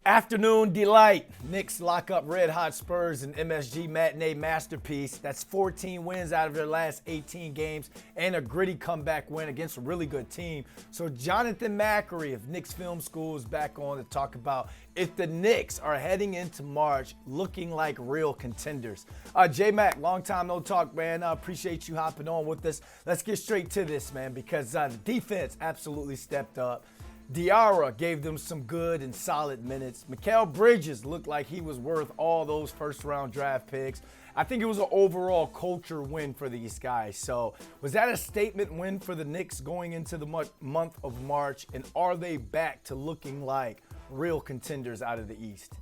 Afternoon delight. Knicks lock up red hot Spurs and MSG matinee masterpiece. That's 14 wins out of their last 18 games and a gritty comeback win against a really good team. So Jonathan Macri of Knicks Film School is back on to talk about if the Knicks are heading into March looking like real contenders. J-Mac, long time no talk, man. I appreciate you hopping on with us. Let's get straight to this, man, because the defense absolutely stepped up. Diarra gave them some good and solid minutes. Mikal Bridges looked like he was worth all those first-round draft picks. I think it was an overall culture win for these guys. So was that a statement win for the Knicks going into the month of March? And are they back to looking like real contenders out of the East?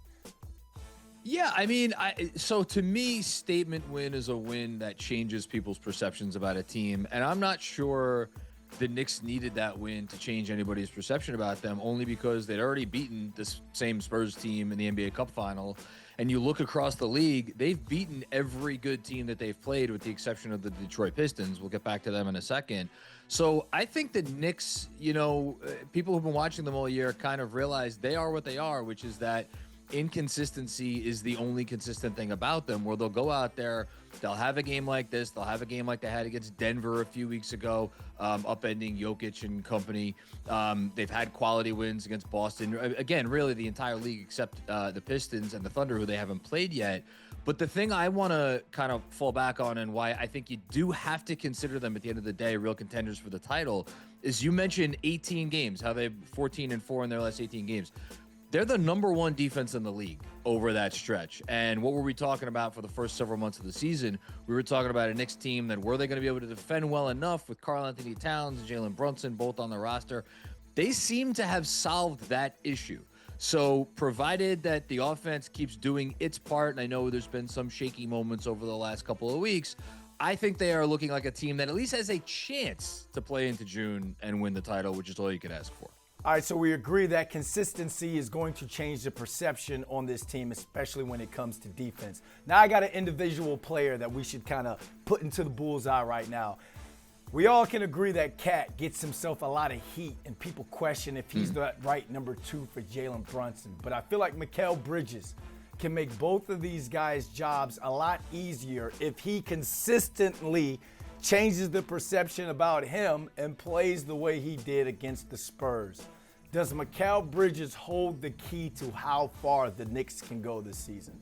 Yeah, I mean, so to me, statement win is a win that changes people's perceptions about a team. And I'm not sure the Knicks needed that win to change anybody's perception about them, only because they'd already beaten this same Spurs team in the NBA Cup final. And you look across the league, they've beaten every good team that they've played with the exception of the Detroit Pistons. We'll get back to them in a second. So I think the Knicks, people who've been watching them all year kind of realize they are what they are, which is that inconsistency is the only consistent thing about them, where they'll go out there, they'll have a game like this, they'll have a game like they had against Denver a few weeks ago, upending Jokic and company. They've had quality wins against Boston. Again, really the entire league except the Pistons and the Thunder, who they haven't played yet. But the thing I want to kind of fall back on, and why I think you do have to consider them at the end of the day real contenders for the title, is you mentioned 18 games, how they've 14-4 in their last 18 games. They're the number one defense in the league over that stretch. And what were we talking about for the first several months of the season? We were talking about a Knicks team that were they going to be able to defend well enough with Karl-Anthony Towns and Jalen Brunson both on the roster? They seem to have solved that issue. So provided that the offense keeps doing its part, and I know there's been some shaky moments over the last couple of weeks, I think they are looking like a team that at least has a chance to play into June and win the title, which is all you could ask for. All right, so we agree that consistency is going to change the perception on this team, especially when it comes to defense. Now I got an individual player that we should kind of put into the bullseye right now. We all can agree that Cat gets himself a lot of heat, and people question if he's the right number 2 for Jalen Brunson. But I feel like Mikal Bridges can make both of these guys' jobs a lot easier if he consistently changes the perception about him and plays the way he did against the Spurs. Does Mikal Bridges hold the key to how far the Knicks can go this season?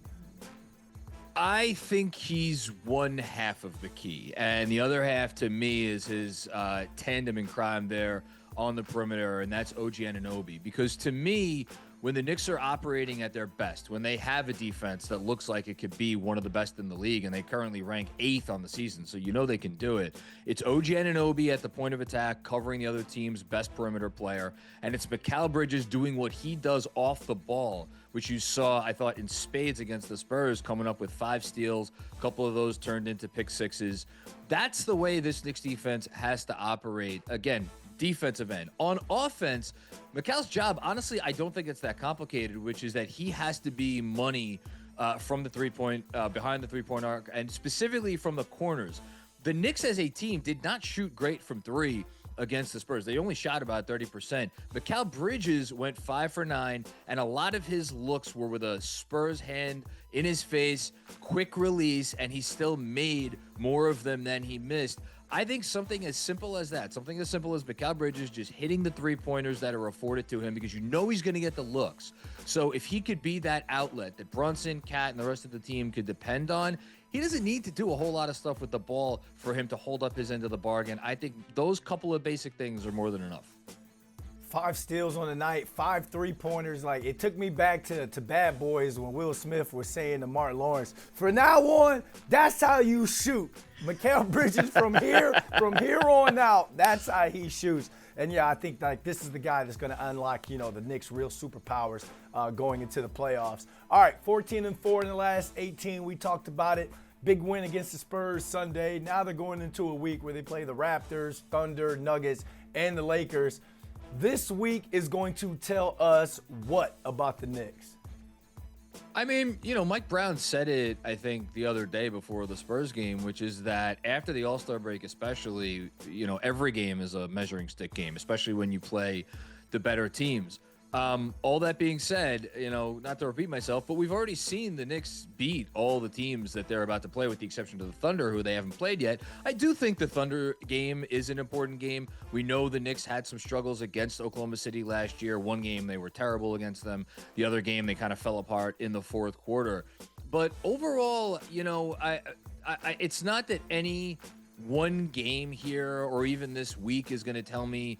I think he's one half of the key, and the other half to me is his tandem in crime there on the perimeter, and that's OG Anunoby. Because to me, when the Knicks are operating at their best, when they have a defense that looks like it could be one of the best in the league, and they currently rank 8th on the season, so you know they can do it. It's OG Anunoby at the point of attack, covering the other team's best perimeter player, and it's Mikal Bridges doing what he does off the ball, which you saw, I thought, in spades against the Spurs, coming up with 5 steals, a couple of those turned into pick sixes. That's the way this Knicks defense has to operate. Again, defensive end. On offense, Mikal's job, honestly, I don't think it's that complicated, which is that he has to be money from the three-point, behind the three-point arc, and specifically from the corners. The Knicks as a team did not shoot great from 3 against the Spurs. They only shot about 30%. Mikal Bridges went 5 for 9, and a lot of his looks were with a Spurs hand in his face, quick release, and he still made more of them than he missed. I think something as simple as that, something as simple as Mikal Bridges just hitting the three-pointers that are afforded to him, because you know he's going to get the looks. So if he could be that outlet that Brunson, Cat, and the rest of the team could depend on, he doesn't need to do a whole lot of stuff with the ball for him to hold up his end of the bargain. I think those couple of basic things are more than enough. 5 steals on the night, 5 three-pointers. Like, it took me back to Bad Boys when Will Smith was saying to Martin Lawrence, "For now on, that's how you shoot." Mikal Bridges from here on out, that's how he shoots. And yeah, I think like this is the guy that's going to unlock, the Knicks' real superpowers going into the playoffs. All right, 14-4 in the last 18. We talked about it. Big win against the Spurs Sunday. Now they're going into a week where they play the Raptors, Thunder, Nuggets, and the Lakers. This week is going to tell us what about the Knicks? I mean, Mike Brown said it, I think, the other day before the Spurs game, which is that after the All-Star break especially, every game is a measuring stick game, especially when you play the better teams. All that being said, not to repeat myself, but we've already seen the Knicks beat all the teams that they're about to play, with the exception of the Thunder, who they haven't played yet. I do think the Thunder game is an important game. We know the Knicks had some struggles against Oklahoma City last year. One game they were terrible against them. The other game they kind of fell apart in the fourth quarter. But overall, it's not that any one game here or even this week is going to tell me,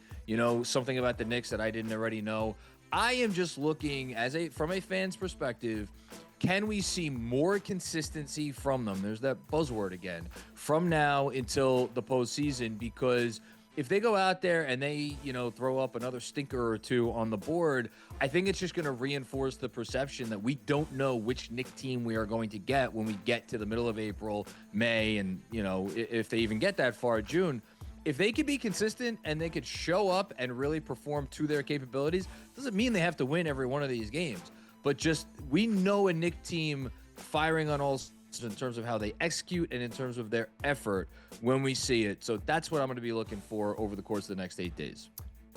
something about the Knicks that I didn't already know. I am just looking from a fan's perspective, can we see more consistency from them? There's that buzzword again, from now until the postseason, because if they go out there and they, throw up another stinker or two on the board, I think it's just going to reinforce the perception that we don't know which Knicks team we are going to get when we get to the middle of April, May, and, if they even get that far, June. If they could be consistent and they could show up and really perform to their capabilities, doesn't mean they have to win every one of these games. But just, we know a Knicks team firing on all in terms of how they execute and in terms of their effort when we see it. So that's what I'm going to be looking for over the course of the next 8 days.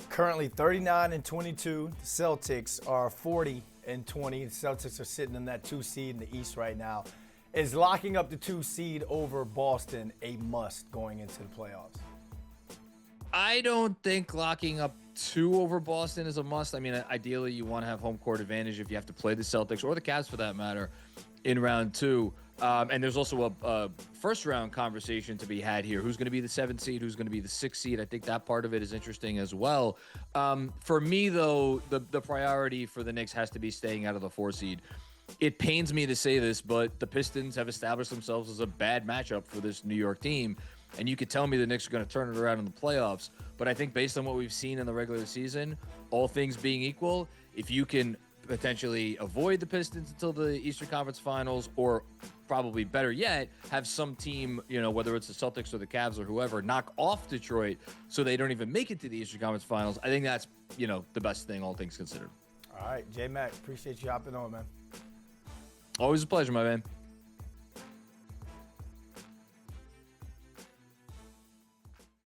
Currently 39-22. The Celtics are 40-20. The Celtics are sitting in that 2 seed in the East right now. Is locking up the 2 seed over Boston a must going into the playoffs? I don't think locking up 2 over Boston is a must. I mean, ideally, you want to have home court advantage if you have to play the Celtics or the Cavs for that matter in round 2. And there's also a first-round conversation to be had here. Who's going to be the 7th seed? Who's going to be the 6th seed? I think that part of it is interesting as well. For me, though, the priority for the Knicks has to be staying out of the 4 seed. It pains me to say this, but the Pistons have established themselves as a bad matchup for this New York team. And you could tell me the Knicks are going to turn it around in the playoffs. But I think based on what we've seen in the regular season, all things being equal, if you can potentially avoid the Pistons until the Eastern Conference Finals, or probably better yet, have some team, whether it's the Celtics or the Cavs or whoever, knock off Detroit so they don't even make it to the Eastern Conference Finals, I think that's, the best thing, all things considered. All right, J-Mac, appreciate you hopping on, man. Always a pleasure, my man.